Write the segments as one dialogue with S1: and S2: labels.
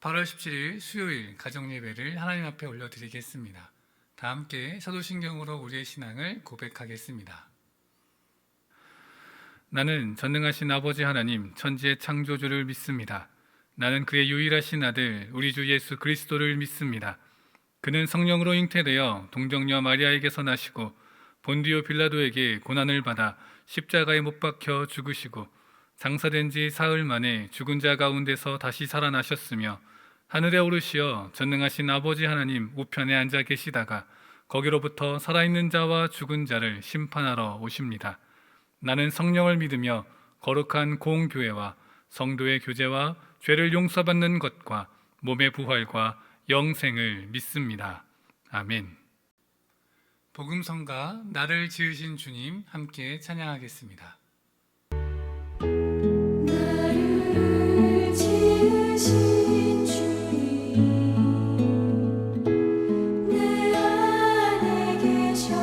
S1: 8월 17일 수요일 가정예배를 하나님 앞에 올려드리겠습니다. 다 함께 사도신경으로 우리의 신앙을 고백하겠습니다. 나는 전능하신 아버지 하나님 천지의 창조주를 믿습니다. 나는 그의 유일하신 아들 우리 주 예수 그리스도를 믿습니다. 그는 성령으로 잉태되어 동정녀 마리아에게서 나시고 본디오 빌라도에게 고난을 받아 십자가에 못 박혀 죽으시고 장사된 지 사흘 만에 죽은 자 가운데서 다시 살아나셨으며 하늘에 오르시어 전능하신 아버지 하나님 우편에 앉아 계시다가 거기로부터 살아있는 자와 죽은 자를 심판하러 오십니다. 나는 성령을 믿으며 거룩한 공교회와 성도의 교제와 죄를 용서받는 것과 몸의 부활과 영생을 믿습니다. 아멘. 복음성가 나를 지으신 주님 함께 찬양하겠습니다.
S2: 나를 지으신 주님 내 안에 계셔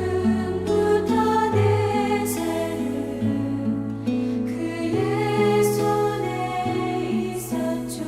S2: 처음부터 내 삶은 그의 손에 있었죠.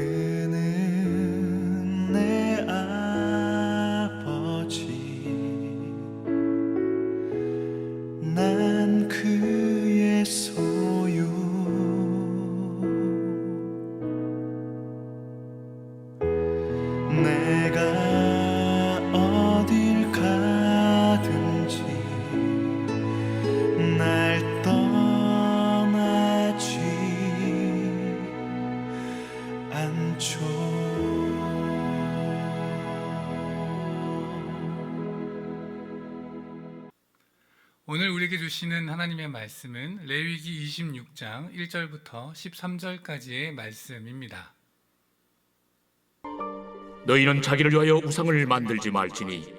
S3: 그는 내 아버지 난 그의 소유 내가 어딜 가든지 날 떠나지 않죠.
S1: 오늘 우리에게 주시는 하나님의 말씀은 레위기 26장 1절부터 13절까지의 말씀입니다.
S4: 너희는 자기를 위하여 우상을 만들지 말지니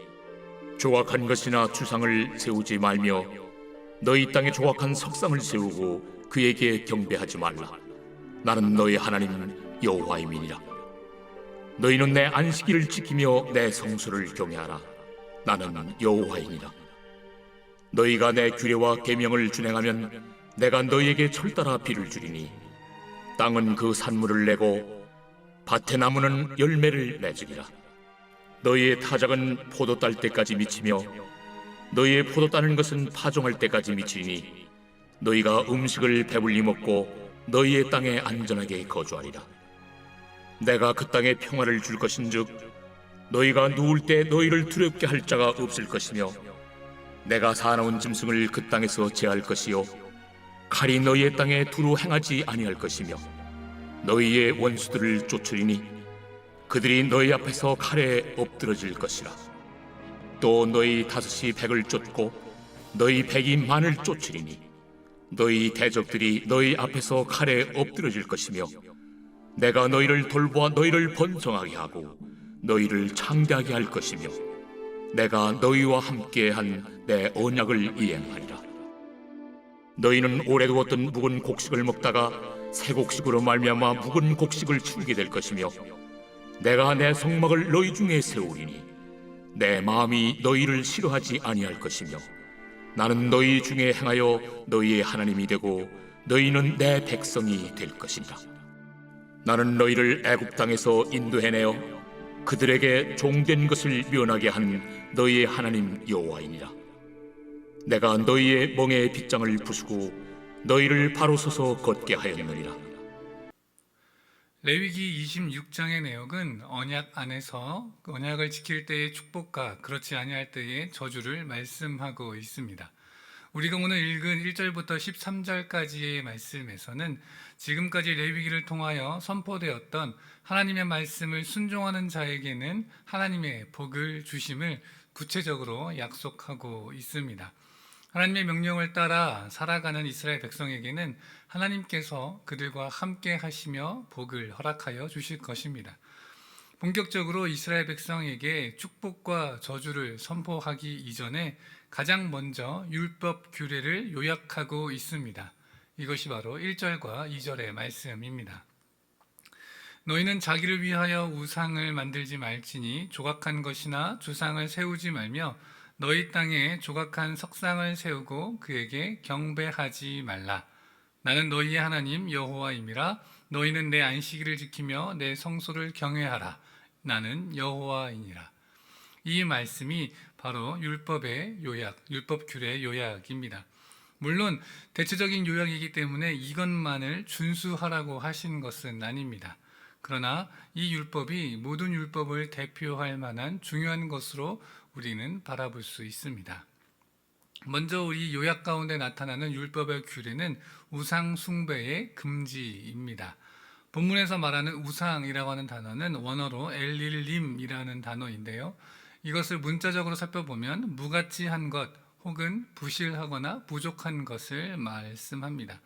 S4: 조각한 것이나 주상을 세우지 말며 너희 땅에 조각한 석상을 세우고 그에게 경배하지 말라. 나는 너희 하나님 여호와임이니라. 너희는 내 안식일을 지키며 내 성수를 경외하라. 나는 여호와이니라. 너희가 내 규례와 계명을 준행하면 내가 너희에게 철따라 비를 주리니 땅은 그 산물을 내고 밭의 나무는 열매를 맺으리라. 너희의 타작은 포도 딸 때까지 미치며 너희의 포도 따는 것은 파종할 때까지 미치리니 너희가 음식을 배불리 먹고 너희의 땅에 안전하게 거주하리라. 내가 그 땅에 평화를 줄 것인즉 너희가 누울 때 너희를 두렵게 할 자가 없을 것이며 내가 사나운 짐승을 그 땅에서 제할 것이요 칼이 너희의 땅에 두루 행하지 아니할 것이며 너희의 원수들을 쫓으리니 그들이 너희 앞에서 칼에 엎드러질 것이라. 또 너희 다섯이 백을 쫓고 너희 백이 만을 쫓으리니 너희 대적들이 너희 앞에서 칼에 엎드러질 것이며 내가 너희를 돌보아 너희를 번성하게 하고 너희를 창대하게 할 것이며 내가 너희와 함께한 내 언약을 이행하리라. 너희는 오래 두었던 묵은 곡식을 먹다가 새 곡식으로 말미암아 묵은 곡식을 치우게 될 것이며 내가 내 성막을 너희 중에 세우리니 내 마음이 너희를 싫어하지 아니할 것이며 나는 너희 중에 행하여 너희의 하나님이 되고 너희는 내 백성이 될 것이니라. 나는 너희를 애굽 땅에서 인도해내어 그들에게 종된 것을 면하게 한 너희의 하나님 여호와이니라. 내가 너희의 멍에의 빗장을 부수고 너희를 바로 서서 걷게 하였느니라.
S1: 레위기 26장의 내용은 언약 안에서 언약을 지킬 때의 축복과 그렇지 아니할 때의 저주를 말씀하고 있습니다. 우리가 오늘 읽은 1절부터 13절까지의 말씀에서는 지금까지 레위기를 통하여 선포되었던 하나님의 말씀을 순종하는 자에게는 하나님의 복을 주심을 구체적으로 약속하고 있습니다. 하나님의 명령을 따라 살아가는 이스라엘 백성에게는 하나님께서 그들과 함께 하시며 복을 허락하여 주실 것입니다. 본격적으로 이스라엘 백성에게 축복과 저주를 선포하기 이전에 가장 먼저 율법 규례를 요약하고 있습니다. 이것이 바로 1절과 2절의 말씀입니다. 너희는 자기를 위하여 우상을 만들지 말지니 조각한 것이나 주상을 세우지 말며 너희 땅에 조각한 석상을 세우고 그에게 경배하지 말라. 나는 너희의 하나님 여호와임이라. 너희는 내 안식일을 지키며 내 성소를 경외하라. 나는 여호와이니라. 이 말씀이 바로 율법의 요약, 율법 규례의 요약입니다. 물론 대체적인 요약이기 때문에 이것만을 준수하라고 하신 것은 아닙니다. 그러나 이 율법이 모든 율법을 대표할 만한 중요한 것으로 우리는 바라볼 수 있습니다. 먼저 우리 요약 가운데 나타나는 율법의 규례는 우상 숭배의 금지입니다. 본문에서 말하는 우상이라고 하는 단어는 원어로 엘릴림이라는 단어인데요. 이것을 문자적으로 살펴보면 무가치한 것 혹은 부실하거나 부족한 것을 말씀합니다.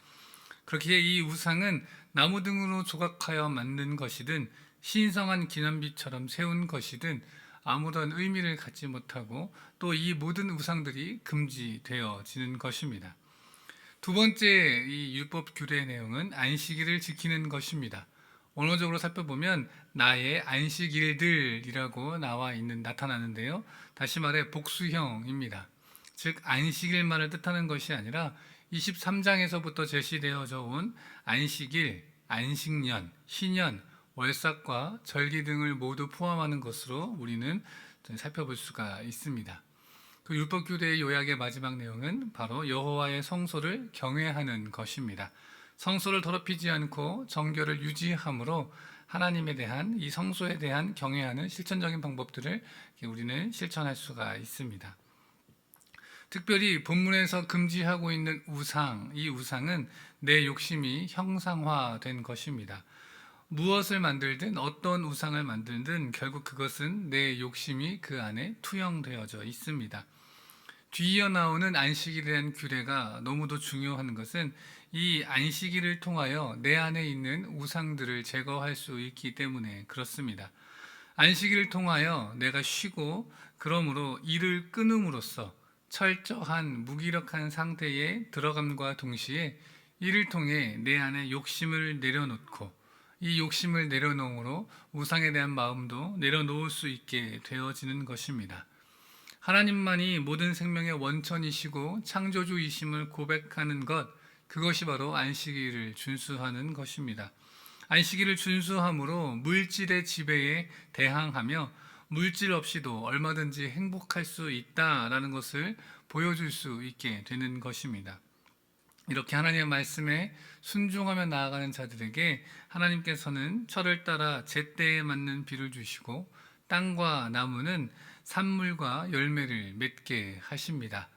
S1: 그렇기에 이 우상은 나무 등으로 조각하여 만든 것이든 신성한 기념비처럼 세운 것이든 아무런 의미를 갖지 못하고 또 이 모든 우상들이 금지되어지는 것입니다. 두 번째 이 율법 규례의 내용은 안식일을 지키는 것입니다. 원어적으로 살펴보면 나의 안식일들이라고 나타나는데요. 다시 말해 복수형입니다. 즉 안식일만을 뜻하는 것이 아니라 23장에서부터 제시되어져 온 안식일, 안식년, 희년, 월삭과 절기 등을 모두 포함하는 것으로 우리는 살펴볼 수가 있습니다. 그 율법 규례의 요약의 마지막 내용은 바로 여호와의 성소를 경외하는 것입니다. 성소를 더럽히지 않고 정결을 유지함으로 하나님에 대한 이 성소에 대한 경외하는 실천적인 방법들을 우리는 실천할 수가 있습니다. 특별히 본문에서 금지하고 있는 우상, 이 우상은 내 욕심이 형상화된 것입니다. 무엇을 만들든 어떤 우상을 만들든 결국 그것은 내 욕심이 그 안에 투영되어져 있습니다. 뒤이어 나오는 안식일에 대한 규례가 너무도 중요한 것은 이 안식일을 통하여 내 안에 있는 우상들을 제거할 수 있기 때문에 그렇습니다. 안식일을 통하여 내가 쉬고 그러므로 이를 끊음으로써 철저한 무기력한 상태에 들어감과 동시에 이를 통해 내 안에 욕심을 내려놓고 이 욕심을 내려놓음으로 우상에 대한 마음도 내려놓을 수 있게 되어지는 것입니다. 하나님만이 모든 생명의 원천이시고 창조주이심을 고백하는 것, 그것이 바로 안식일을 준수하는 것입니다. 안식일을 준수함으로 물질의 지배에 대항하며 물질 없이도 얼마든지 행복할 수 있다라는 것을 보여줄 수 있게 되는 것입니다. 이렇게 하나님의 말씀에 순종하며 나아가는 자들에게 하나님께서는 철을 따라 제때에 맞는 비를 주시고 땅과 나무는 산물과 열매를 맺게 하십니다.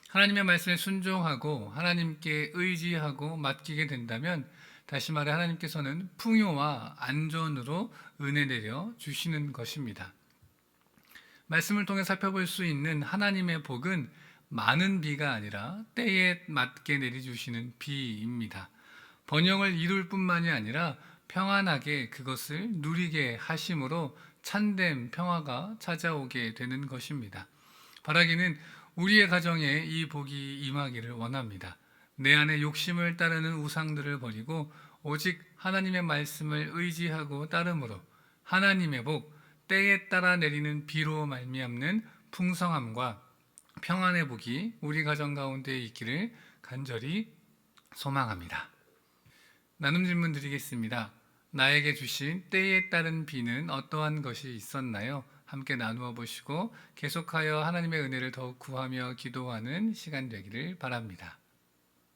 S1: 하나님의 말씀에 순종하고 하나님께 의지하고 맡기게 된다면, 다시 말해 하나님께서는 풍요와 안전으로 은혜 내려 주시는 것입니다. 말씀을 통해 살펴볼 수 있는 하나님의 복은 많은 비가 아니라 때에 맞게 내려주시는 비입니다. 번영을 이룰 뿐만이 아니라 평안하게 그것을 누리게 하심으로 참된 평화가 찾아오게 되는 것입니다. 바라기는 우리의 가정에 이 복이 임하기를 원합니다. 내 안에 욕심을 따르는 우상들을 버리고 오직 하나님의 말씀을 의지하고 따름으로 하나님의 복, 때에 따라 내리는 비로 말미암는 풍성함과 평안의 복이 우리 가정 가운데 있기를 간절히 소망합니다. 나눔 질문 드리겠습니다. 나에게 주신 때에 따른 비는 어떠한 것이 있었나요? 함께 나누어 보시고 계속하여 하나님의 은혜를 더욱 구하며 기도하는 시간 되기를 바랍니다.